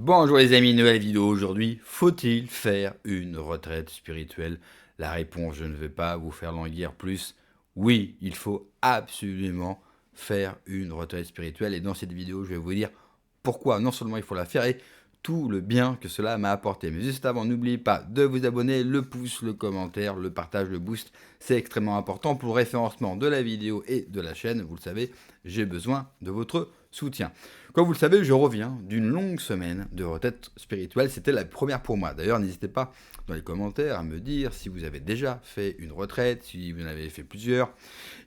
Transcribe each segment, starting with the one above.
Bonjour les amis, nouvelle vidéo aujourd'hui. Faut-il faire une retraite spirituelle? La réponse, je ne vais pas vous faire languir plus. Oui, il faut absolument faire une retraite spirituelle. Et dans cette vidéo, je vais vous dire pourquoi non seulement il faut la faire et tout le bien que cela m'a apporté. Mais juste avant, n'oubliez pas de vous abonner, le pouce, le commentaire, le partage, le boost. C'est extrêmement important pour le référencement de la vidéo et de la chaîne. Vous le savez, j'ai besoin de votre soutien. Comme vous le savez, je reviens d'une longue semaine de retraite spirituelle. C'était la première pour moi. D'ailleurs, n'hésitez pas dans les commentaires à me dire si vous avez déjà fait une retraite, si vous en avez fait plusieurs.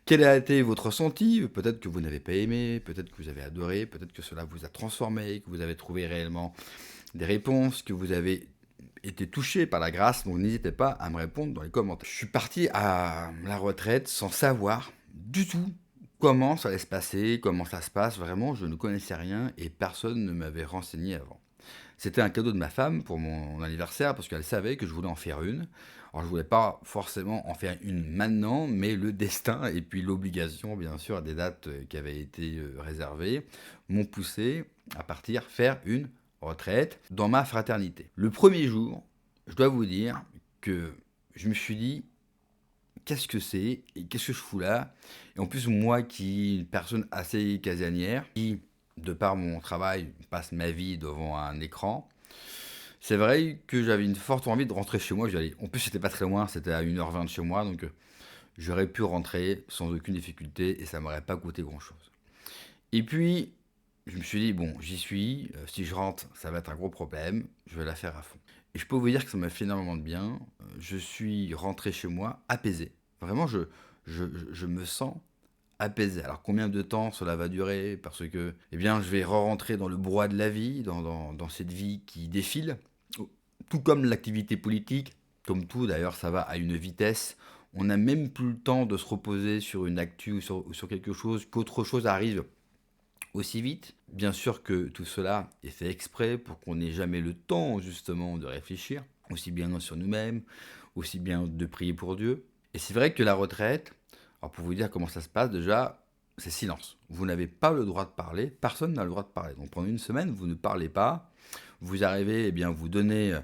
Quel a été votre ressenti? Peut-être que vous n'avez pas aimé, peut-être que vous avez adoré, peut-être que cela vous a transformé, que vous avez trouvé réellement des réponses, que vous avez été touché par la grâce. Donc n'hésitez pas à me répondre dans les commentaires. Je suis parti à la retraite sans savoir du tout comment ça allait se passer, comment ça se passe. Vraiment, je ne connaissais rien et personne ne m'avait renseigné avant. C'était un cadeau de ma femme pour mon anniversaire parce qu'elle savait que je voulais en faire une. Alors je voulais pas forcément en faire une maintenant, mais le destin et puis l'obligation, bien sûr, à des dates qui avaient été réservées, m'ont poussé à partir faire une retraite dans ma fraternité. Le premier jour, je dois vous dire que je me suis dit, qu'est-ce que c'est et qu'est-ce que je fous là? Et en plus, moi qui est une personne assez casanière, qui, de par mon travail, passe ma vie devant un écran, c'est vrai que j'avais une forte envie de rentrer chez moi. En plus, c'était pas très loin, c'était à 1h20 de chez moi, donc j'aurais pu rentrer sans aucune difficulté et ça m'aurait pas coûté grand-chose. Et puis, je me suis dit, bon, j'y suis, si je rentre, ça va être un gros problème, je vais la faire à fond. Et je peux vous dire que ça m'a fait énormément de bien. Je suis rentré chez moi apaisé. Vraiment, je me sens apaisé. Alors combien de temps cela va durer? Parce que, eh bien, je vais re-rentrer dans le brouhaha de la vie, dans cette vie qui défile. Tout comme l'activité politique, comme tout d'ailleurs, ça va à une vitesse. On n'a même plus le temps de se reposer sur une actu ou sur quelque chose, qu'autre chose arrive aussi vite. Bien sûr que tout cela est fait exprès pour qu'on n'ait jamais le temps justement de réfléchir, aussi bien sur nous-mêmes, aussi bien de prier pour Dieu. Et c'est vrai que la retraite, alors pour vous dire comment ça se passe, déjà, c'est silence. Vous n'avez pas le droit de parler, personne n'a le droit de parler. Donc pendant une semaine, vous ne parlez pas, vous arrivez, eh bien, vous donnez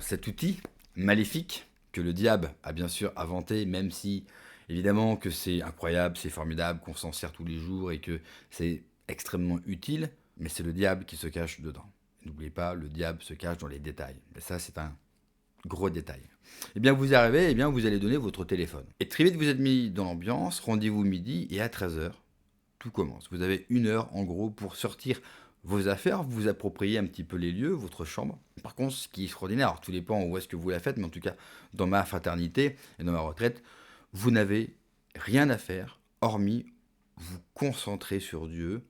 cet outil maléfique que le diable a bien sûr inventé, même si évidemment que c'est incroyable, c'est formidable, qu'on s'en sert tous les jours et que c'est extrêmement utile, mais c'est le diable qui se cache dedans. N'oubliez pas, le diable se cache dans les détails. Et ça, c'est un gros détail. Eh bien, vous arrivez, eh bien, vous allez donner votre téléphone. Et très vite, vous êtes mis dans l'ambiance, rendez-vous midi, et à 13h, tout commence. Vous avez 1 heure, en gros, pour sortir vos affaires, vous approprier un petit peu les lieux, votre chambre. Par contre, ce qui est extraordinaire, alors tout dépend où est-ce que vous la faites, mais en tout cas, dans ma fraternité et dans ma retraite, vous n'avez rien à faire, hormis vous concentrer sur Dieu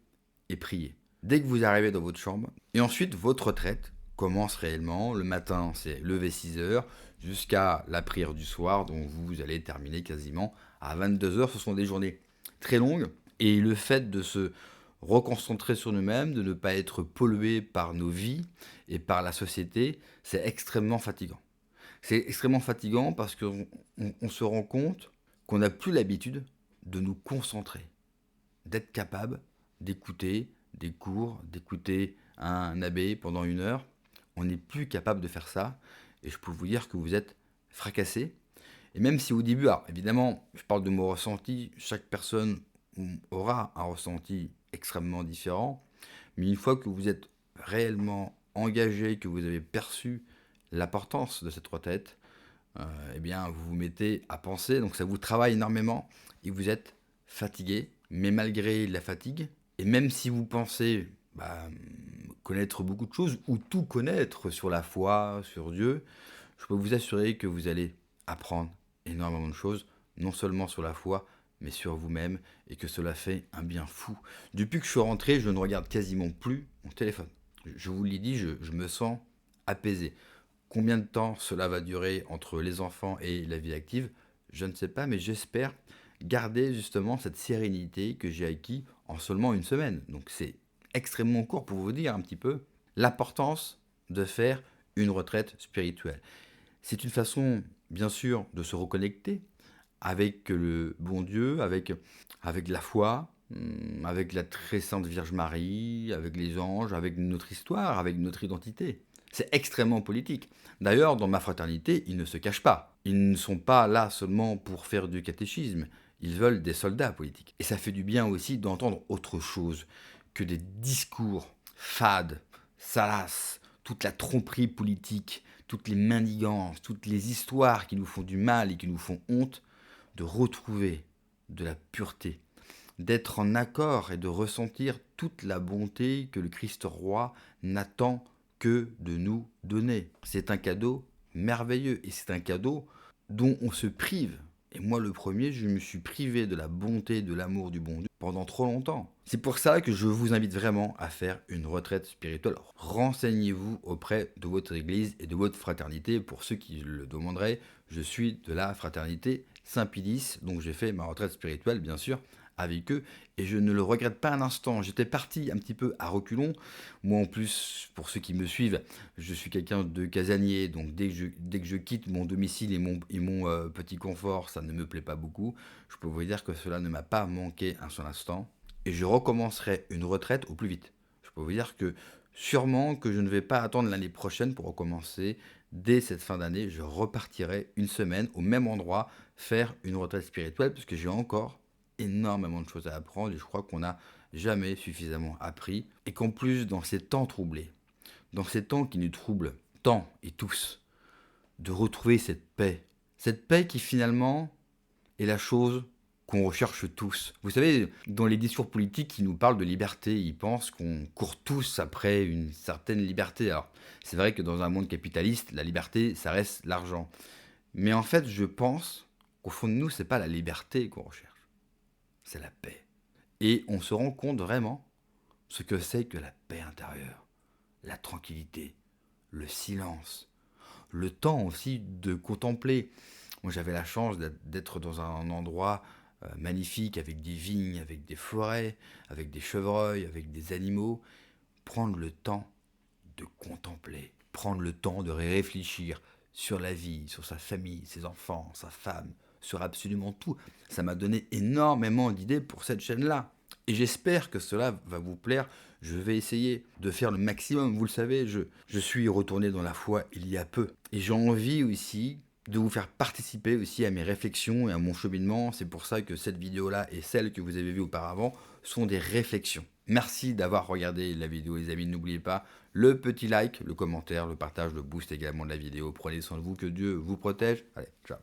et prier. Dès que vous arrivez dans votre chambre, et ensuite votre retraite commence réellement. Le matin, c'est lever 6 heures jusqu'à la prière du soir, dont vous allez terminer quasiment à 22 heures. Ce sont des journées très longues, et le fait de se reconcentrer sur nous-mêmes, de ne pas être pollué par nos vies et par la société, c'est extrêmement fatigant. C'est extrêmement fatigant parce qu'on se rend compte qu'on n'a plus l'habitude de nous concentrer, d'être capable d'écouter des cours, d'écouter un abbé pendant 1 heure. On n'est plus capable de faire ça et je peux vous dire que vous êtes fracassé. Et même si au début, alors évidemment, je parle de mon ressenti, chaque personne aura un ressenti extrêmement différent, mais une fois que vous êtes réellement engagé, que vous avez perçu l'importance de cette retraite, eh bien, vous vous mettez à penser, donc ça vous travaille énormément et vous êtes fatigué, mais malgré la fatigue, et même si vous pensez connaître beaucoup de choses ou tout connaître sur la foi, sur Dieu, je peux vous assurer que vous allez apprendre énormément de choses, non seulement sur la foi, mais sur vous-même, et que cela fait un bien fou. Depuis que je suis rentré, je ne regarde quasiment plus mon téléphone. Je vous l'ai dit, je me sens apaisé. Combien de temps cela va durer entre les enfants et la vie active, je ne sais pas, mais j'espère garder justement cette sérénité que j'ai acquis en seulement une semaine. Donc c'est extrêmement court pour vous dire un petit peu l'importance de faire une retraite spirituelle. C'est une façon, bien sûr, de se reconnecter avec le bon Dieu, avec la foi, avec la très sainte Vierge Marie, avec les anges, avec notre histoire, avec notre identité. C'est extrêmement politique. D'ailleurs, dans ma fraternité, ils ne se cachent pas. Ils ne sont pas là seulement pour faire du catéchisme. Ils veulent des soldats politiques. Et ça fait du bien aussi d'entendre autre chose que des discours fades, salaces, toute la tromperie politique, toutes les manigances, toutes les histoires qui nous font du mal et qui nous font honte, de retrouver de la pureté, d'être en accord et de ressentir toute la bonté que le Christ roi n'attend que de nous donner. C'est un cadeau merveilleux et c'est un cadeau dont on se prive. Et moi, le premier, je me suis privé de la bonté, de l'amour du bon Dieu pendant trop longtemps. C'est pour ça que je vous invite vraiment à faire une retraite spirituelle. Renseignez-vous auprès de votre église et de votre fraternité. Pour ceux qui le demanderaient, je suis de la fraternité Saint-Pédis, donc j'ai fait ma retraite spirituelle, bien sûr, avec eux, et je ne le regrette pas un instant. J'étais parti un petit peu à reculons. Moi, en plus, pour ceux qui me suivent, je suis quelqu'un de casanier, donc dès que je quitte mon domicile et mon petit confort, ça ne me plaît pas beaucoup. Je peux vous dire que cela ne m'a pas manqué un seul instant, et je recommencerai une retraite au plus vite. Je peux vous dire que sûrement que je ne vais pas attendre l'année prochaine pour recommencer. Dès cette fin d'année, je repartirai une semaine au même endroit faire une retraite spirituelle, parce que j'ai encore énormément de choses à apprendre et je crois qu'on n'a jamais suffisamment appris. Et qu'en plus, dans ces temps troublés, dans ces temps qui nous troublent tant et tous, de retrouver cette paix qui finalement est la chose qu'on recherche tous. Vous savez, dans les discours politiques qui nous parlent de liberté, ils pensent qu'on court tous après une certaine liberté. Alors, c'est vrai que dans un monde capitaliste, la liberté, ça reste l'argent. Mais en fait, je pense qu'au fond de nous, c'est pas la liberté qu'on recherche, c'est la paix. Et on se rend compte vraiment ce que c'est que la paix intérieure, la tranquillité, le silence, le temps aussi de contempler. Moi, j'avais la chance d'être dans un endroit magnifique avec des vignes, avec des forêts, avec des chevreuils, avec des animaux. Prendre le temps de contempler, prendre le temps de réfléchir sur la vie, sur sa famille, ses enfants, sa femme, sur absolument tout. Ça m'a donné énormément d'idées pour cette chaîne-là. Et j'espère que cela va vous plaire. Je vais essayer de faire le maximum. Vous le savez, je suis retourné dans la foi il y a peu. Et j'ai envie aussi de vous faire participer aussi à mes réflexions et à mon cheminement. C'est pour ça que cette vidéo-là et celle que vous avez vue auparavant sont des réflexions. Merci d'avoir regardé la vidéo les amis. N'oubliez pas le petit like, le commentaire, le partage, le boost également de la vidéo. Prenez soin de vous, que Dieu vous protège. Allez, ciao.